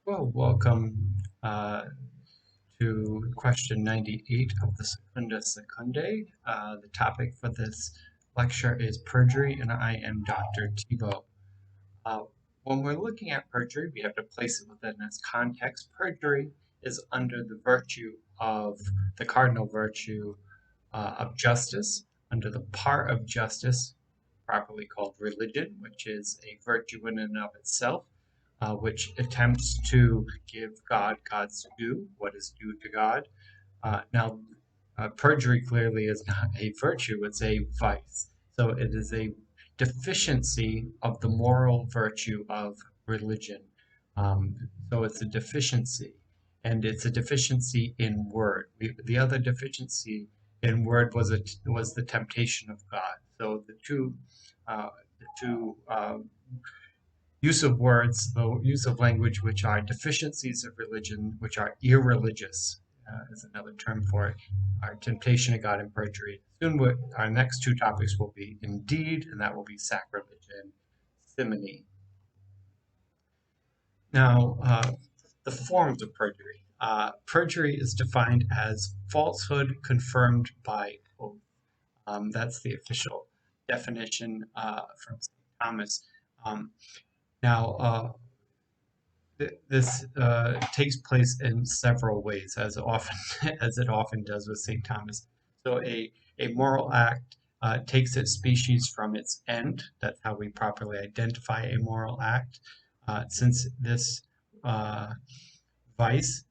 Well, welcome to question 98 of the Secunda Secundae. The topic for this lecture is perjury, and I am Dr. Thibault. When we're looking at perjury, we have to place it within its context. Perjury is under the virtue of the cardinal virtue of justice, under the part of justice, properly called religion, which is a virtue in and of itself, which attempts to give God God's due, what is due to God. Perjury clearly is not a virtue, it's a vice. So it is a deficiency of the moral virtue of religion. So it's a deficiency, and it's a deficiency in word. The other deficiency in word was the temptation of God. So the two use of words, the use of language, which are deficiencies of religion, which are irreligious, is another term for it, are temptation of God and perjury. Soon our next two topics will be indeed, and that will be sacrilege and simony. Now, the forms of perjury. Perjury is defined as falsehood confirmed by oath. That's the official definition from St. Thomas. Now, this takes place in several ways, as often as it often does with St. Thomas. So a moral act takes its species from its end. That's how we properly identify a moral act. Since this vice,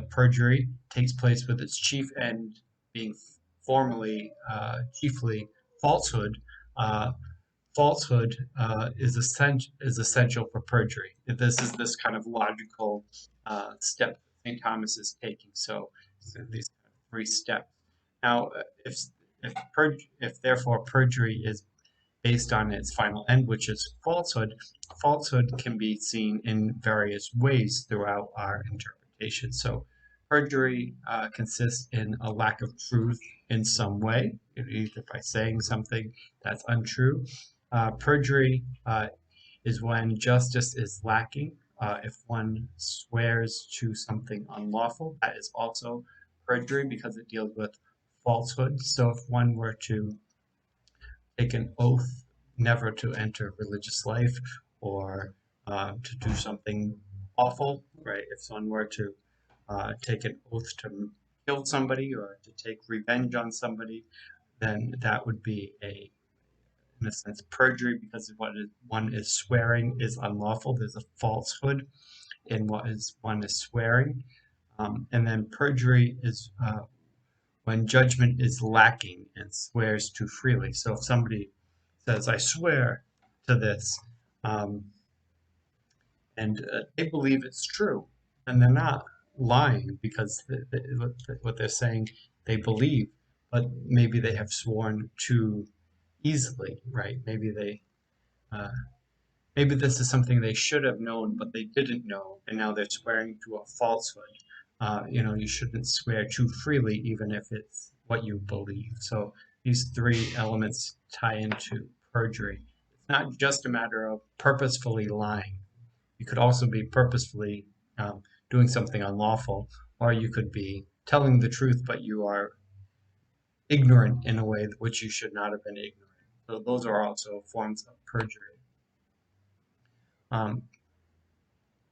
perjury, takes place with its chief end being chiefly falsehood, falsehood is essential for perjury. This is this kind of logical step that St. Thomas is taking. So these three steps. Now, if therefore perjury is based on its final end, which is falsehood, falsehood can be seen in various ways throughout our interpretation. So perjury consists in a lack of truth in some way, either by saying something that's untrue. Perjury is when justice is lacking. If one swears to something unlawful, that is also perjury because it deals with falsehood. So if one were to take an oath never to enter religious life or to do something awful, right? If someone were to take an oath to kill somebody or to take revenge on somebody, then that would be in a sense, perjury because what one is swearing is unlawful. There's a falsehood in one is swearing. And then perjury is when judgment is lacking and swears too freely. So if somebody says, I swear to this, and they believe it's true, and they're not lying because what they're saying they believe, but maybe they have sworn too easily, right? Maybe this is something they should have known, but they didn't know, and now they're swearing to a falsehood. You shouldn't swear too freely, even if it's what you believe. So these three elements tie into perjury. It's not just a matter of purposefully lying. You could also be purposefully doing something unlawful, or you could be telling the truth, but you are ignorant in a way which you should not have been ignorant. So those are also forms of perjury.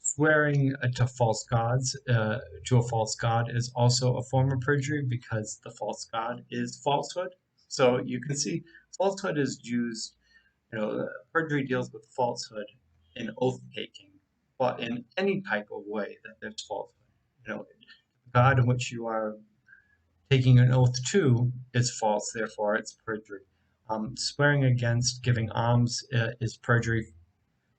Swearing to false gods, to a false god, is also a form of perjury because the false god is falsehood. So you can see falsehood is used, perjury deals with falsehood in oath taking, but in any type of way that there's falsehood. God in which you are taking an oath to is false, therefore it's perjury. Swearing against giving alms is perjury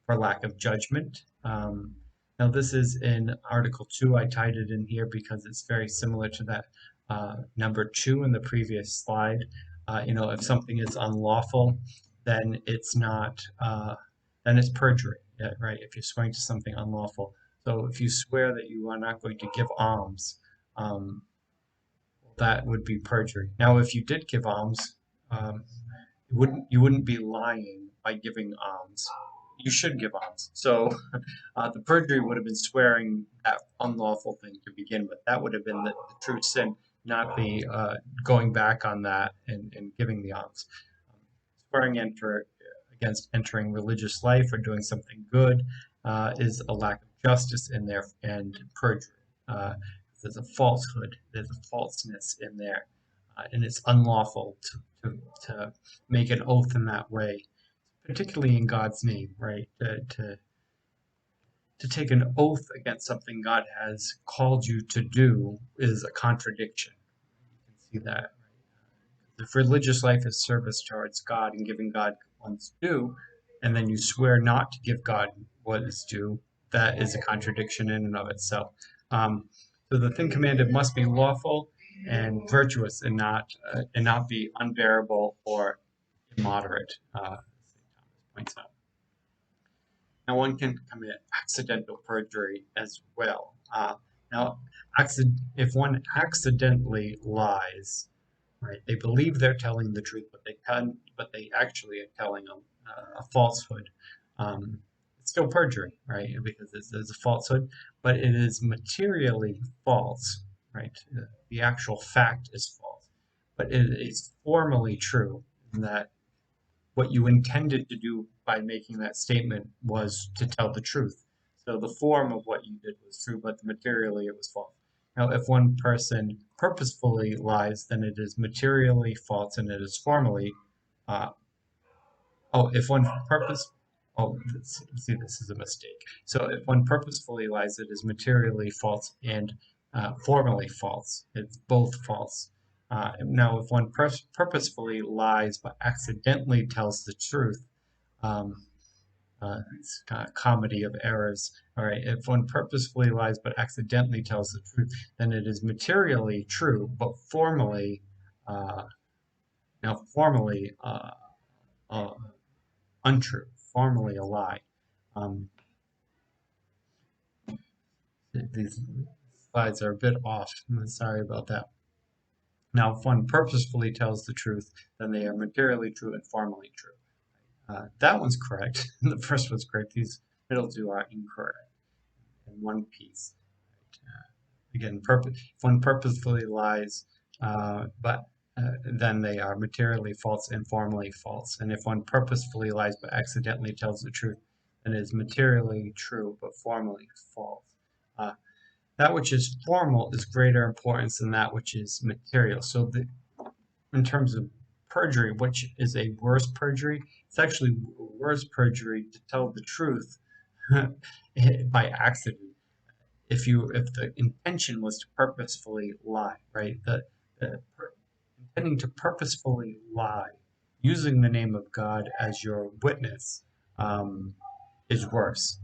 for lack of judgment. Now this is in Article 2. I tied it in here because it's very similar to that number 2 in the previous slide. If something is unlawful, then it's not, then it's perjury, right? If you're swearing to something unlawful. So if you swear that you are not going to give alms, that would be perjury. Now, if you did give alms, you wouldn't be lying by giving alms. you should give alms. So the perjury would have been swearing that unlawful thing to begin with. That would have been the true sin, not the going back on that and giving the alms. Swearing against entering religious life or doing something good is a lack of justice in there, and perjury. There's a falsehood, there's a falseness in there, and it's unlawful to make an oath in that way, particularly in God's name, right? To take an oath against something God has called you to do is a contradiction. You can see that. Right? If religious life is service towards God and giving God one's due, and then you swear not to give God what is due, that is a contradiction in and of itself. So the thing commanded must be lawful and virtuous, and not be unbearable or immoderate. St. Thomas points out. Now one can commit accidental perjury as well. Now, if one accidentally lies, right? They believe they're telling the truth, but they actually are telling a falsehood. It's still perjury, right? Because there's a falsehood, but it is materially false, right? The actual fact is false, but it is formally true in that what you intended to do by making that statement was to tell the truth. So the form of what you did was true, but materially it was false. Now, if one person purposefully lies, then it is materially false and it is formally. If one see, this is a mistake. So if one purposefully lies, it is materially false and formally false. It's both false. Now, if one purposefully lies but accidentally tells the truth, it's kind of comedy of errors. All right, if one purposefully lies but accidentally tells the truth, then it is materially true, but formally, untrue, formally a lie. These slides are a bit off. I'm sorry about that. Now, if one purposefully tells the truth, then they are materially true and formally true. That one's correct. The first one's correct. These middle two are incorrect in one piece. Again, if one purposefully lies, but then they are materially false and formally false. And if one purposefully lies but accidentally tells the truth, then it is materially true but formally false. That which is formal is greater importance than that which is material. So in terms of perjury, which is a worse perjury? It's actually worse perjury to tell the truth by accident. If the intention was to purposefully lie, right? Intending to purposefully lie, using the name of God as your witness, is worse. It's worse.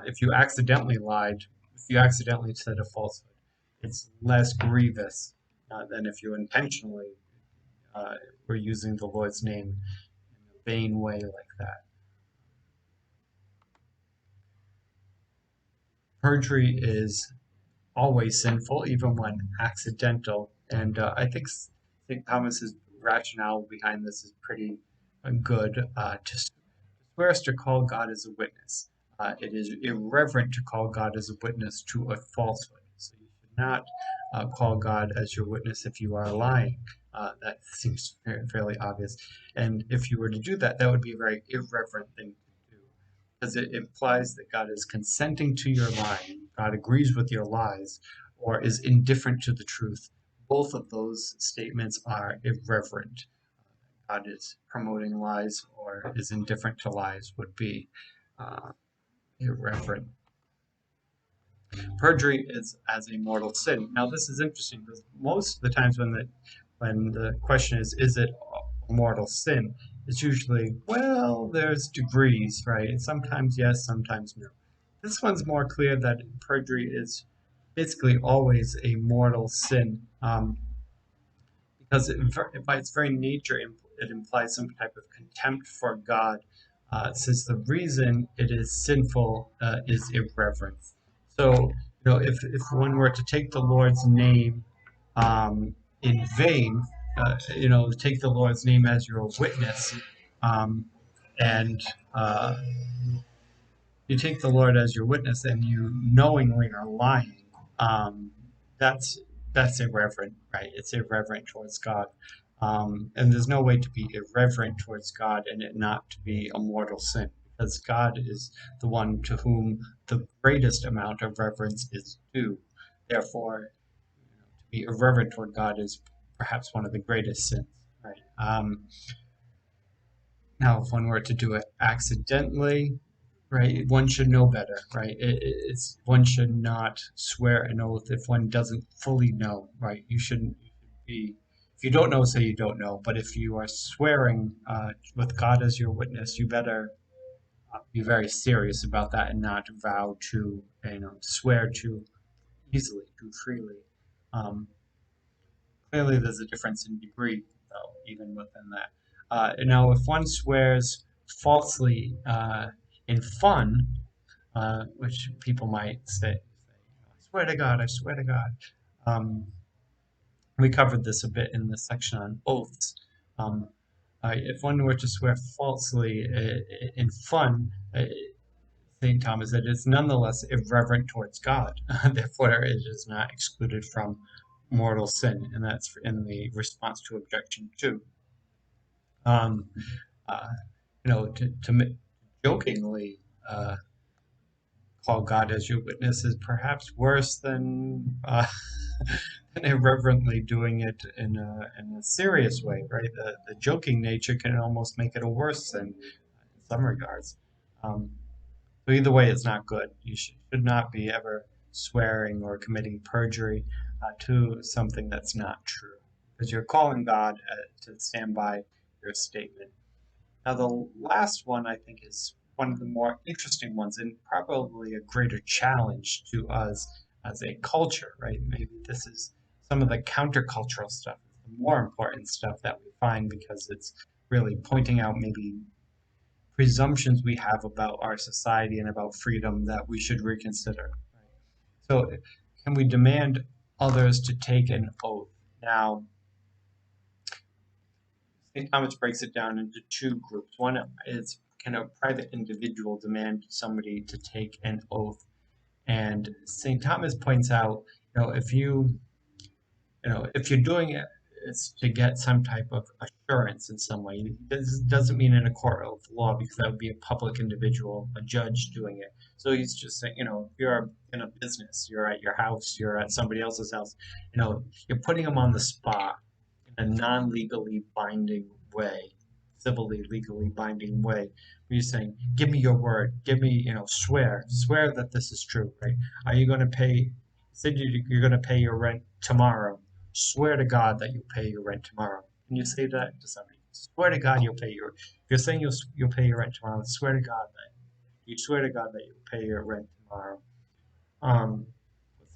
If you accidentally lied, if you accidentally said a falsehood, it's less grievous than if you intentionally were using the Lord's name in a vain way like that. Perjury is always sinful, even when accidental, and I think St. Thomas's rationale behind this is pretty good. To swear is to call God as a witness. It is irreverent to call God as a witness to a falsehood. So you should not call God as your witness if you are lying. That seems fairly obvious. And if you were to do that, that would be a very irreverent thing to do, because it implies that God is consenting to your lying, God agrees with your lies, or is indifferent to the truth. Both of those statements are irreverent. God is promoting lies or is indifferent to lies would be irreverent. Perjury is as a mortal sin. Now this is interesting because most of the times when the question is it a mortal sin, it's usually, well, there's degrees, right? Sometimes yes, sometimes no. This one's more clear that perjury is basically always a mortal sin, because by its very nature it implies some type of contempt for God, since the reason it is sinful is irreverence. So, if one were to take the Lord's name in vain, take the Lord's name as your witness, and you take the Lord as your witness and you knowingly are lying, um, that's that's irreverent, right? It's irreverent towards God. And there's no way to be irreverent towards God and it not to be a mortal sin, because God is the one to whom the greatest amount of reverence is due. Therefore, to be irreverent toward God is perhaps one of the greatest sins, right? Now, if one were to do it accidentally, right, one should know better, right? It's one should not swear an oath if one doesn't fully know, right? You shouldn't be. If you don't know, say you don't know. But if you are swearing with God as your witness, you better be very serious about that and not vow to, swear too easily, too freely. Um, Clearly, there's a difference in degree, though, even within that. Now, if one swears falsely in fun, which people might say, I swear to God, I swear to God. Um, we covered this a bit in the section on oaths. Um, if one were to swear falsely in fun, St. Thomas said it's nonetheless irreverent towards God. Therefore, it is not excluded from mortal sin, and that's in the response to objection 2. Um, uh, to jokingly call God as your witness is perhaps worse than than irreverently doing it in a serious way, right? The joking nature can almost make it a worse sin in some regards. Um, so either way, it's not good. You should not be ever swearing or committing perjury to something that's not true, because you're calling God to stand by your statement. Now, the last one I think is one of the more interesting ones and probably a greater challenge to us as a culture, right? Maybe this is some of the countercultural stuff, the more important stuff that we find, because it's really pointing out maybe presumptions we have about our society and about freedom that we should reconsider. Right? So, can we demand others to take an oath? Now, St. Thomas breaks it down into two groups. One is, can a private individual demand somebody to take an oath? And St. Thomas points out, if you're doing it, it's to get some type of assurance in some way. This doesn't mean in a court of law, because that would be a public individual, a judge doing it. So he's just saying, if you're in a business, you're at your house, you're at somebody else's house, you're putting them on the spot in a non-legally binding way, civilly, legally binding way. You're saying, give me your word, give me, swear that this is true, right? Are you going to pay? Said you're going to pay your rent tomorrow. Swear to God that you'll pay your rent tomorrow. Can you say that to somebody? Swear to God you'll pay your. If you're saying you'll pay your rent tomorrow, swear to God that you swear to God that you'll pay your rent tomorrow. Um,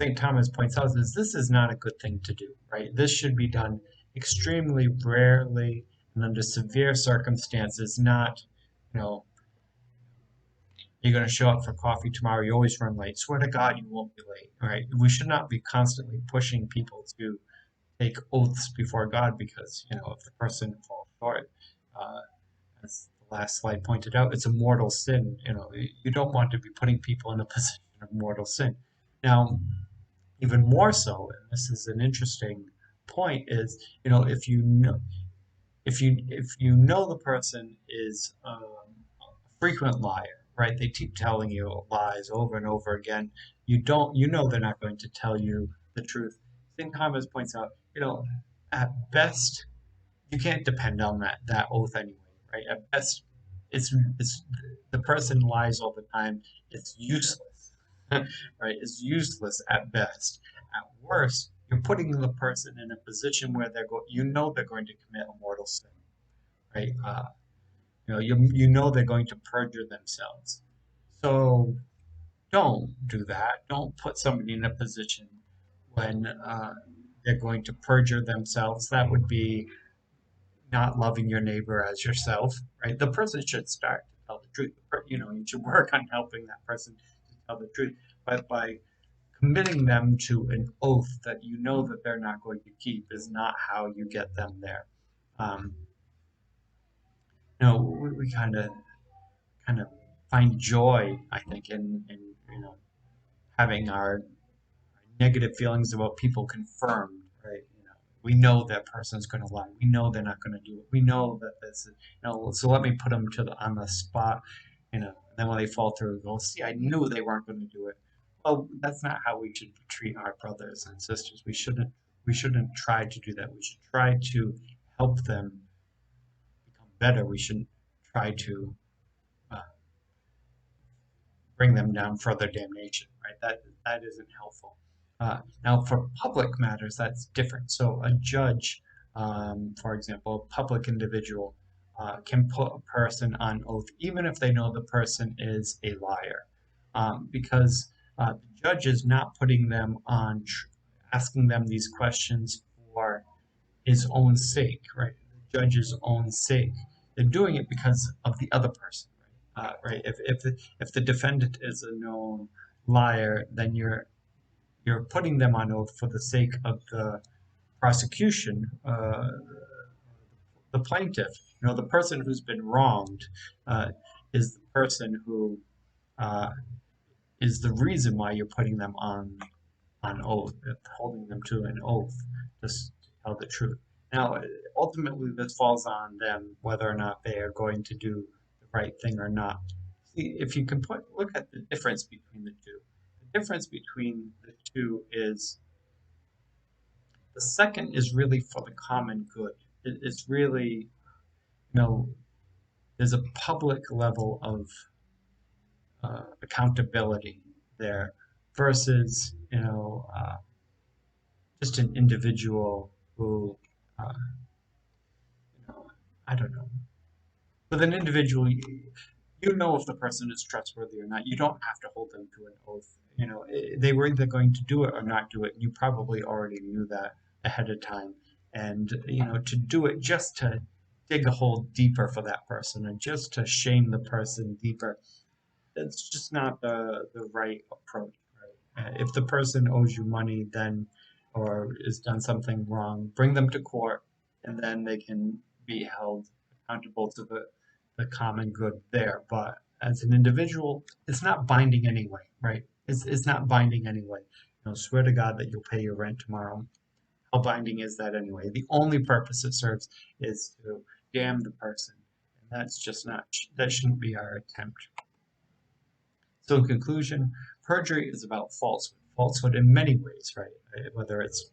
St. Thomas points out is this is not a good thing to do, right? This should be done extremely rarely and under severe circumstances, not, you know, you're going to show up for coffee tomorrow, you always run late. Swear to God you won't be late, right? We should not be constantly pushing people to take oaths before God, because, if the person falls short, uh, as the last slide pointed out, it's a mortal sin. You don't want to be putting people in a position of mortal sin. Now, even more so, and this is an interesting point, is if you know the person is a frequent liar, right? They keep telling you lies over and over again. They're not going to tell you the truth. St. Thomas points out, at best, you can't depend on that oath anyway, right? At best, it's the person lies all the time. It's useless, right? It's useless at best. At worst, you're putting the person in a position where they're going to commit a mortal sin, right? They're going to perjure themselves. So don't do that. Don't put somebody in a position when they're going to perjure themselves. That would be not loving your neighbor as yourself, right? The person should start to tell the truth. You should work on helping that person to tell the truth. But by committing them to an oath that you know that they're not going to keep is not how you get them there. Um, we kind of kind of find joy, I think, in you know having our negative feelings about people confirmed, right? We know that person's going to lie. We know they're not going to do it. We know that this is, so let me put them on the spot, And then when they fall through, go, see, I knew they weren't going to do it. Well, that's not how we should treat our brothers and sisters. We shouldn't try to do that. We should try to help them become better. We shouldn't try to uh, bring them down further damnation, right? That isn't helpful. Now, for public matters, that's different. So, a judge, for example, a public individual, can put a person on oath, even if they know the person is a liar, because the judge is not putting them on, asking them these questions for his own sake, right? The judge's own sake. They're doing it because of the other person, right? If the defendant is a known liar, then you're putting them on oath for the sake of the prosecution, the plaintiff. The person who's been wronged is the person who uh, is the reason why you're putting them on oath, holding them to an oath just to tell the truth. Now, ultimately, this falls on them whether or not they are going to do the right thing or not. See, if you can look at the difference between the two. The difference between the two is the second is really for the common good. It's really, you know, there's a public level of accountability there versus, just an individual who, uh, I don't know. With an individual, you know if the person is trustworthy or not. You don't have to hold them to an oath. They were either going to do it or not do it. You probably already knew that ahead of time. And, to do it just to dig a hole deeper for that person and just to shame the person deeper, it's just not the right approach, right? If the person owes you money, then or has done something wrong, bring them to court, and then they can be held accountable to the common good there. But as an individual, it's not binding anyway, right? It's not binding anyway. Swear to God that you'll pay your rent tomorrow. How binding is that anyway? The only purpose it serves is to damn the person. And that's just not, that shouldn't be our attempt. So in conclusion, perjury is about falsehood. Falsehood in many ways, right? Whether it's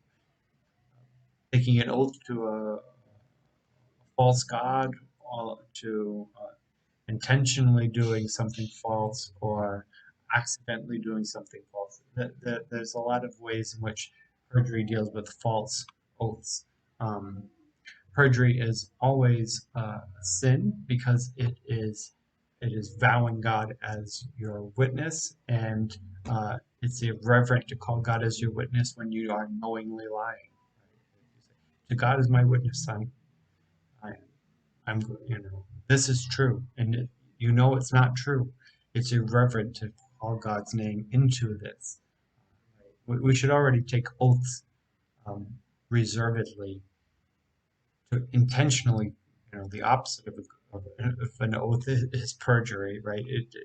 taking an oath to a false god, or to intentionally doing something false, or accidentally doing something false. There's a lot of ways in which perjury deals with false oaths. Perjury is always a sin because it is vowing God as your witness, and it's irreverent to call God as your witness when you are knowingly lying. To God is my witness. I, I'm, this is true, and it's not true. It's irreverent to call God's name into this. We should already take oaths reservedly to intentionally, the opposite of an oath is perjury, right? It's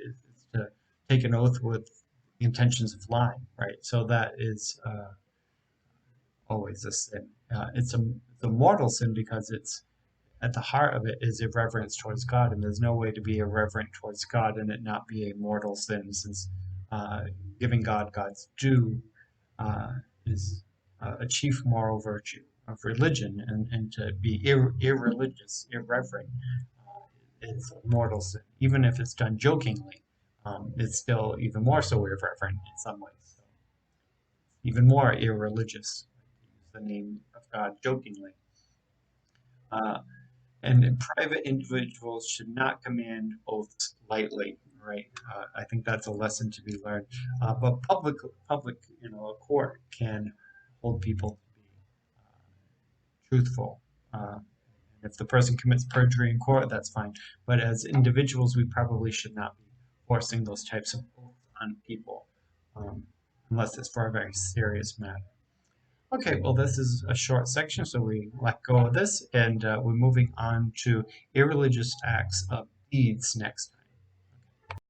to take an oath with the intentions of lying, right? So that is always a sin. It's a mortal sin because it's at the heart of it is irreverence towards God, and there's no way to be irreverent towards God and it not be a mortal sin, since giving God God's due is a chief moral virtue of religion, and to be irreligious, irreverent, is a mortal sin. Even if it's done jokingly, it's still even more so irreverent in some ways. So even more irreligious, to use the name of God jokingly. Uh, and private individuals should not command oaths lightly, right? I think that's a lesson to be learned. But public, a court can hold people to be truthful. If the person commits perjury in court, that's fine. But as individuals, we probably should not be forcing those types of oaths on people, um, unless it's for a very serious matter. Okay, well, this is a short section, so we let go of this, and we're moving on to irreligious acts of deeds next.